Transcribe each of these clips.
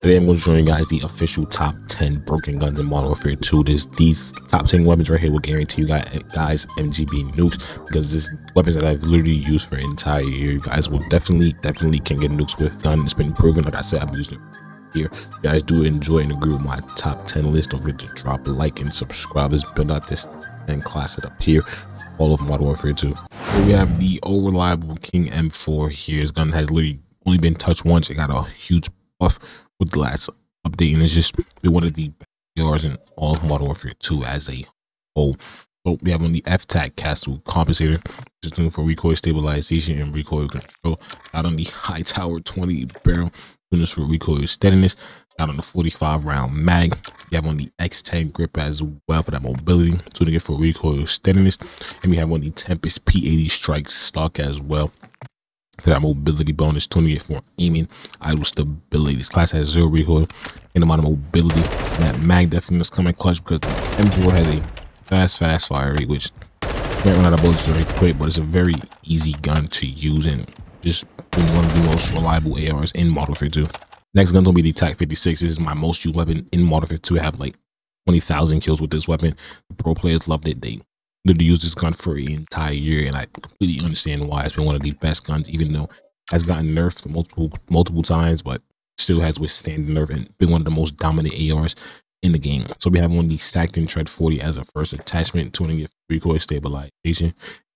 Today I'm going to show you guys the official top 10 broken guns in Modern Warfare 2. These top 10 weapons right here will guarantee you guys MGB nukes, because this weapons that I've literally used for an entire year. You guys will definitely can get nukes with gun. It's been proven. Like I said, I'm using it here. If you guys do enjoy and agree with my top 10 list, don't forget to drop a like and subscribe. Let's build out this 10 class it up here. All of Modern Warfare 2. Here we have the old reliable King M4 here. This gun has literally only been touched once. It got a huge buff with the last update, and it's just been one of the best ARs in all of Modern Warfare 2 as a whole. So we have on the F-Tac Castle Compensator, which is tuned for recoil stabilization and recoil control. Got on the High Tower 20 barrel, tuned for recoil steadiness. Got on the 45 round mag. We have on the X10 grip as well for that mobility, tuning it for recoil steadiness. And we have on the Tempest P80 strike stock as well for that mobility bonus, tuning it for aiming, idle stability. This class has 0 recoil and amount of mobility. And that mag definitely must come in clutch, because the M4 has a fast fire rate, which might run out of bullets very quick, but it's a very easy gun to use and just been one of the most reliable ARs in Modern Warfare 2. Next gun's gonna be the TAC 56. This is my most used weapon in Modern Warfare 2. I have like 20,000 kills with this weapon. The pro players loved it. They literally used this gun for an entire year, and I completely understand why. It's been one of the best guns, even though it has gotten nerfed multiple times, but still has withstand the nerf and been one of the most dominant ARs in the game. So we have on the Stacked and Tread 40 as a first attachment, tuning it for recoil stabilization,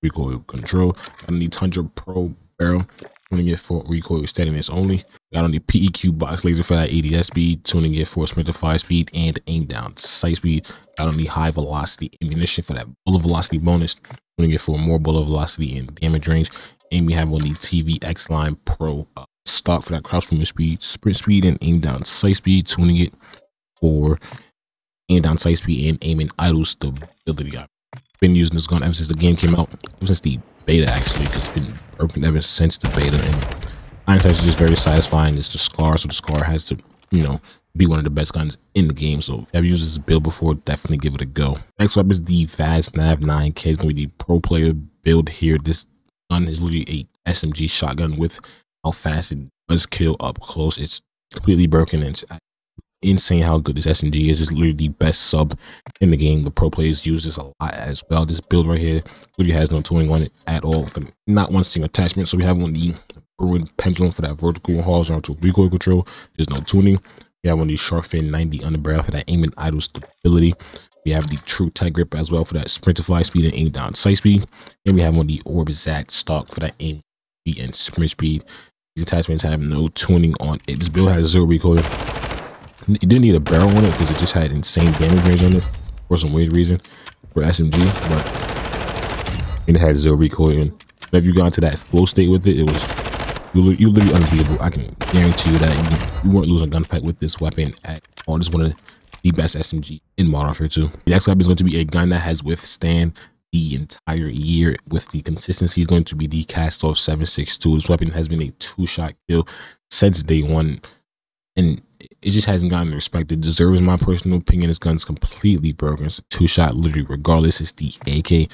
recoil control. Got on the Tundra Pro barrel, tuning it for recoil steadiness only. Got on the PEQ box laser for that ADS speed, tuning it for sprint to fire speed and aim down sight speed. Got on the high velocity ammunition for that bullet velocity bonus, tuning it for more bullet velocity and damage range. And we have on the TVX Line Pro stock for that crouch movement speed, sprint speed, and aim down sight speed, tuning it for aim down sight speed and aim and idle stability. I've been using this gun ever since the game came out, ever since the beta actually, because it's been broken ever since the beta, and hindsight is just very satisfying. It's the SCAR, so the SCAR has to, you know, be one of the best guns in the game. So if you have used this build before, definitely give it a go. Next up is the Vaz Nav 9K. It's gonna be the pro player build here. This gun is literally a SMG shotgun with how fast it does kill up close. It's completely broken, and it's insane how good this SMG is. It's literally the best sub in the game. The pro players use this a lot as well. This build right here literally has no tuning on it at all, for not one single attachment. So we have on the Bruin Pendulum for that vertical and horizontal recoil control. There's no tuning. We have on the Sharkfin 90 underbarrel for that aim and idle stability. We have the True Tight Grip as well for that sprint to fly speed and aim down sight speed. And we have on the Orbizat stock for that aim speed and sprint speed. These attachments have no tuning on it. This build has 0 recoil. It didn't need a barrel on it because it just had insane damage range on it for some weird reason for SMG, but it had 0 recoil. And if you got into that flow state with it, it was you literally unbeatable. I can guarantee you that you weren't losing gunfight with this weapon at all. This is one of the best SMG in Modern Warfare 2. The next weapon is going to be a gun that has withstand the entire year with the consistency. Is going to be the Cast-Off 762. This weapon has been a 2-shot kill since day one, and it just hasn't gotten the respect it deserves, in my personal opinion. This gun's completely broken. It's a 2-shot literally regardless. It's the AK.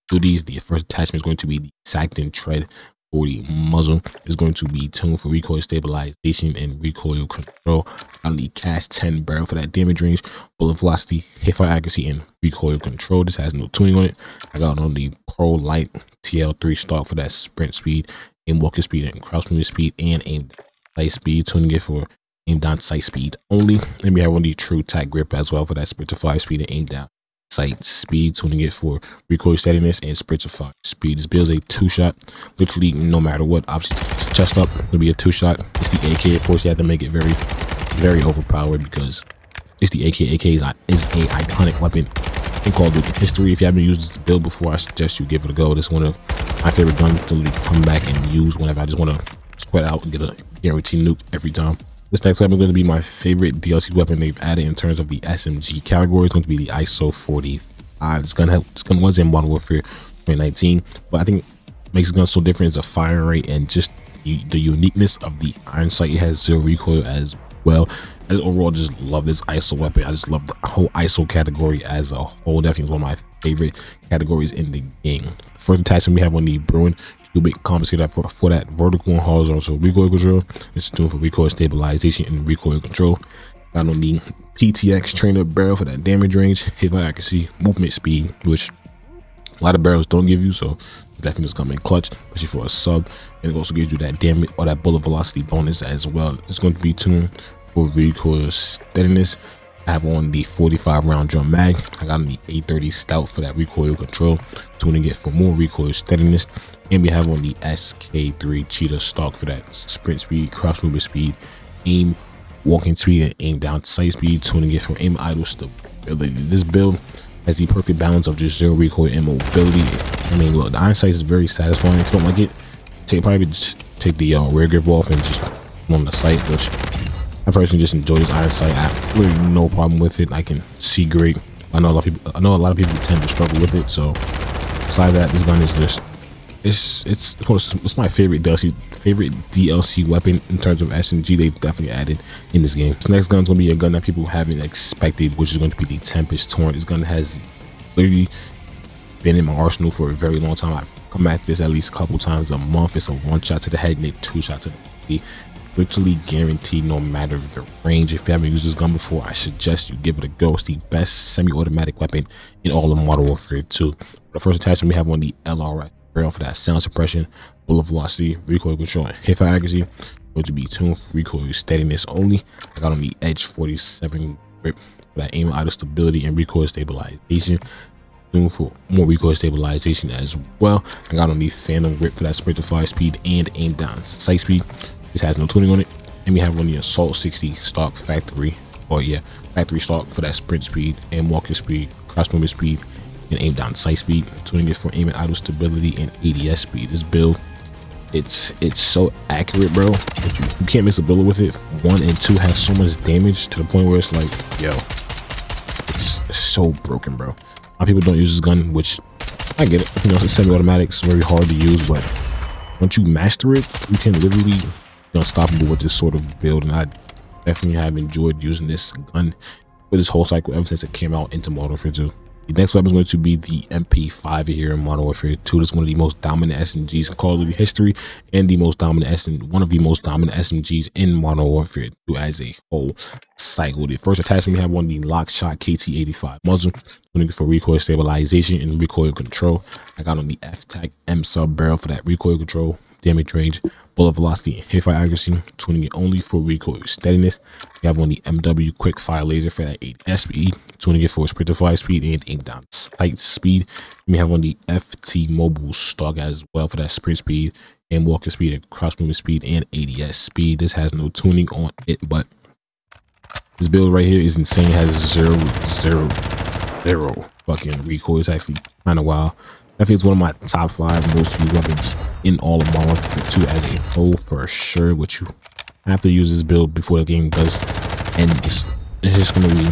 The first attachment is going to be the Stacked and Tread 40 muzzle. Is going to be tuned for recoil stabilization and recoil control. On the Cast 10 barrel for that damage range, bullet velocity, hipfire accuracy, and recoil control. This has no tuning on it. I got on the Pro Light TL3 stock for that sprint speed, aim walking speed, and crouch movement speed, and aim sight speed, tuning it for aim down sight speed only. And we have on the True Tight Grip as well for that sprint to fire speed and aim down sight speed, tuning it for recoil steadiness and sprint to fire speed. This build is a 2-shot, literally no matter what. Obviously it's chest up, it'll be a 2-shot. It's the AK. Of course, you have to make it very overpowered, because it's the AK. AK is a iconic weapon in Call of Duty history. If you haven't used this build before, I suggest you give it a go. This is one of my favorite guns to really come back and use whenever I just want to sweat out and get a guaranteed nuke every time. This next weapon is going to be my favorite DLC weapon they've added in terms of the SMG category. It's going to be the ISO 45. This gun was in Modern Warfare 2019, but I think what makes this gun so different is the fire rate and just the uniqueness of the iron sight. It has 0 recoil as well. I just overall just love this ISO weapon. I just love the whole ISO category as a whole. Definitely one of my favorite categories in the game. First attachment we have on the Bruin You'll be compensated for that vertical and horizontal recoil control. This is tuned for recoil stabilization and recoil control. Got on the PTX trainer barrel for that damage range, hit by accuracy, movement speed, which a lot of barrels don't give you, so it's definitely just come in clutch, especially for a sub. And it also gives you that damage or that bullet velocity bonus as well. It's going to be tuned for recoil steadiness. I have on the 45 round drum mag. I got on the 830 stout for that recoil control, tuning it for more recoil steadiness. And we have on the SK3 cheetah stock for that sprint speed, cross movement speed, aim, walking speed, and aim down sight speed, tuning it for aim idle stability. This build has the perfect balance of just zero recoil and mobility. I mean, look, the iron sight is very satisfying. If you don't like it, probably just take the rear grip off and just on the sight, which I personally just enjoy this iron sight. I have really no problem with it. I can see great. I know a lot of people tend to struggle with it. So besides that, this gun is just it's my favorite DLC weapon in terms of SMG they've definitely added in this game. This next gun is going to be a gun that people haven't expected, which is going to be the Tempest Tor. This gun has literally been in my arsenal for a very long time. I've come at this at least a couple times a month. It's a one shot to the head and a two shot to the body. Literally guaranteed no matter the range. If you haven't used this gun before, I suggest you give it a go. It's the best semi-automatic weapon in all of Modern Warfare 2. The first attachment we have on the LRS barrel for that sound suppression, bullet velocity, recoil control, and hip fire accuracy. Going to be tuned for recoil steadiness only. I got on the Edge 47 grip for that aim idle stability and recoil stabilization. Tuned for more recoil stabilization as well. I got on the Phantom grip for that sprint to fire speed and aim down sight speed. This has no tuning on it. And we have on the Assault 60 stock factory stock for that sprint speed and walking speed, cross movement speed, and aim down sight speed. Tuning it for aim and idle stability and ADS speed. This build, it's so accurate, bro. You can't miss a bullet with it. 1 and 2 has so much damage to the point where it's like, yo, it's so broken, bro. A lot of people don't use this gun, which I get it. You know, it's semi-automatic, it's very hard to use, but once you master it, you can literally be unstoppable with this sort of build. And I definitely have enjoyed using this gun for this whole cycle ever since it came out into Modern Warfare 2. The next weapon is going to be the MP5 here in Modern Warfare 2. This is one of the most dominant SMGs in Call of Duty history, and one of the most dominant SMGs in Modern Warfare 2 as a whole cycle. The first attachment we have on the Lockshot KT85 muzzle, tuning for recoil stabilization and recoil control. I got on the F-Tac M sub barrel for that recoil control, damage range, bullet velocity, and hip fire accuracy, tuning it only for recoil steadiness. We have on the MW quick fire laser for that 8 speed, tuning it for sprint to fire speed and aim down sight speed. We have on the FT mobile stock as well for that sprint speed and walking speed and cross movement speed and ADS speed. This has no tuning on it, but this build right here is insane. It has zero fucking recoil. It's actually kind of wild. I think it's one of my top 5 most used weapons in all of Modern Warfare 2 as a whole for sure. Which you have to use this build before the game does, and it's just gonna be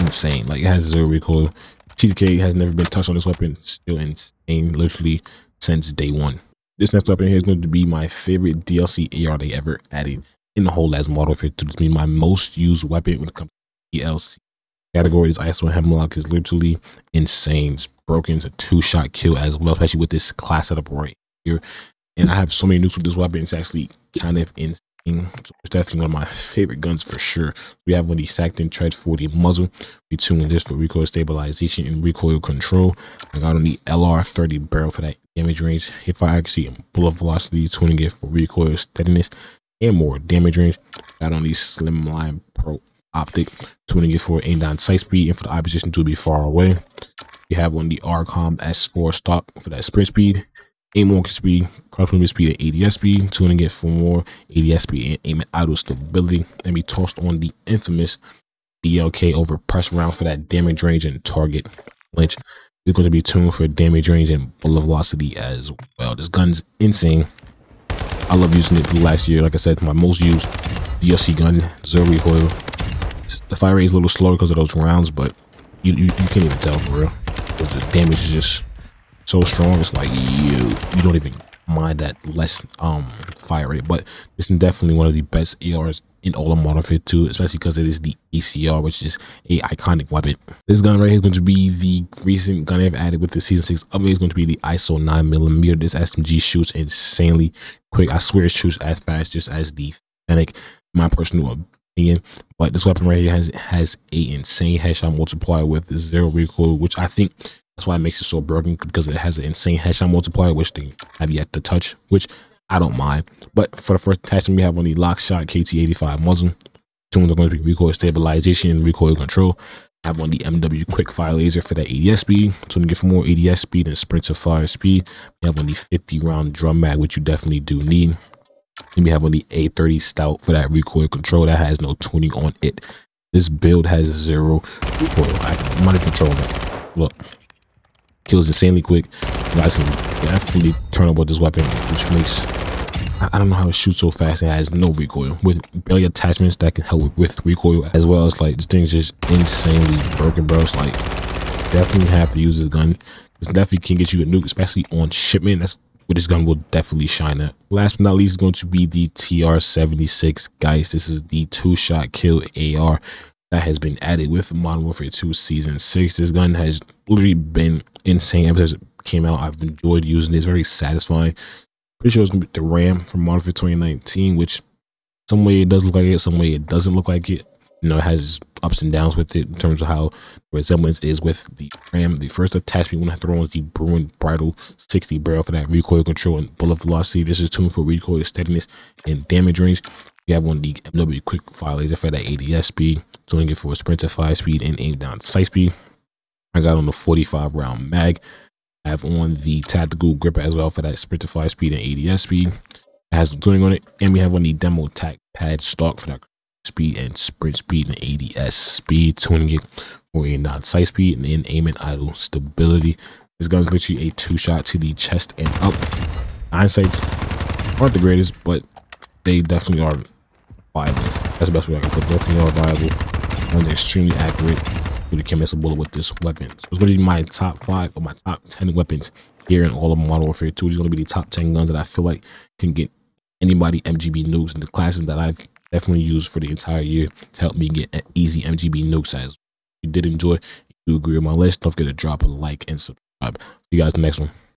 insane. Like, it has 0 recoil. TDK has never been touched on this weapon. It's still insane, literally since day 1. This next weapon here is going to be my favorite DLC AR they ever added in the whole as Modern Warfare 2. This means my most used weapon when it comes to DLC category. This ISO Hemlock is literally insane. It's broken. It's a 2-shot kill as well, especially with this class setup right here. And I have so many nukes with this weapon. It's actually kind of insane. So it's definitely one of my favorite guns for sure. We have on the Sactin Tread 40 muzzle. We tuned this for recoil stabilization and recoil control. I got on the LR30 barrel for that damage range, hip fire accuracy, and bullet velocity, tuning it for recoil steadiness and more damage range. Got on the Slimline Pro optic, tuning it for aim down sight speed and for the eye position to be far away. We have on the RCOM S4 stock for that sprint speed, aim walking speed, cross movement speed, and ADS speed, tuning it for more ADS speed and aim and idle stability. And we tossed on the infamous BLK over press round for that damage range and target flinch. It's going to be tuned for damage range and bullet velocity as well. This gun's insane. I love using it for last year. Like I said, my most used DLC gun, 0 recoil. The fire rate is a little slower because of those rounds, but you can't even tell for real. The damage is just so strong. It's like you don't even mind that less fire rate. But this is definitely one of the best ARs in all of Modern Warfare 2, especially because it is the ACR, which is a iconic weapon. This gun right here is going to be the recent gun I've added with the Season 6 update. It's going to be the ISO 9mm. This SMG shoots insanely quick. I swear it shoots as fast just as the Fennec, my personal opinion. But this weapon right here has a insane headshot multiplier with 0 recoil, which I think that's why it makes it so broken, because it has an insane headshot multiplier, which they have yet to touch, which I don't mind. But for the first attachment, we have on the Lockshot KT85 muzzle. Tunes are going to be recoil stabilization and recoil control. I have on the MW quick fire laser for that ADS speed, so to get for more ADS speed and sprint to fire speed. We have on the 50 round drum mag, which you definitely do need. And we have on the A30 stout for that recoil control that has no tuning on it. This build has 0 recoil. I'm under control that. Look, kills insanely quick. You guys can definitely turn up with this weapon, which makes, I don't know how it shoots so fast. It has no recoil with barely attachments that can help with recoil, as well as like this thing's just insanely broken, bro. It's like definitely have to use this gun. This definitely can get you a nuke, especially on shipment. That's where this gun will definitely shine at. Last but not least is going to be the TR-76, guys. This is the 2-shot kill AR that has been added with Modern Warfare 2 Season 6. This gun has literally been insane ever since it came out. I've enjoyed using it. It's very satisfying. Pretty sure it's going to be the RAM from Modern Warfare 2019, which some way it does look like it, some way it doesn't look like it. You know, it has ups and downs with it in terms of how the resemblance is with the RAM. The first attachment we want to throw on is the Bruin Bridle 60 barrel for that recoil control and bullet velocity. This is tuned for recoil steadiness and damage range. We have on the MW quick fire laser for that ADS speed, tuning it for sprint to fire speed and aim down sight speed. I got on the 45 round mag. I have on the tactical gripper as well for that sprint to fire speed and ADS speed. It has some tuning on it, and we have on the demo tac pad stock for that speed and sprint speed and ADS speed, tuning it for a non-sight speed and then aim and idle stability. This gun's literally a 2-shot to the chest and up. 9 sights aren't the greatest, but they definitely are viable. That's the best way I can put it. Definitely are viable. One's extremely accurate. You can miss a bullet with this weapon. So it's going to be my top 5 or my top 10 weapons here in all of Modern Warfare 2. These are going to be the top 10 guns that I feel like can get anybody MGB nukes, and the classes that I've definitely used for the entire year to help me get an easy MGB nukes. As if you did enjoy, if you agree with my list, don't forget to drop a like and subscribe. See you guys in the next one.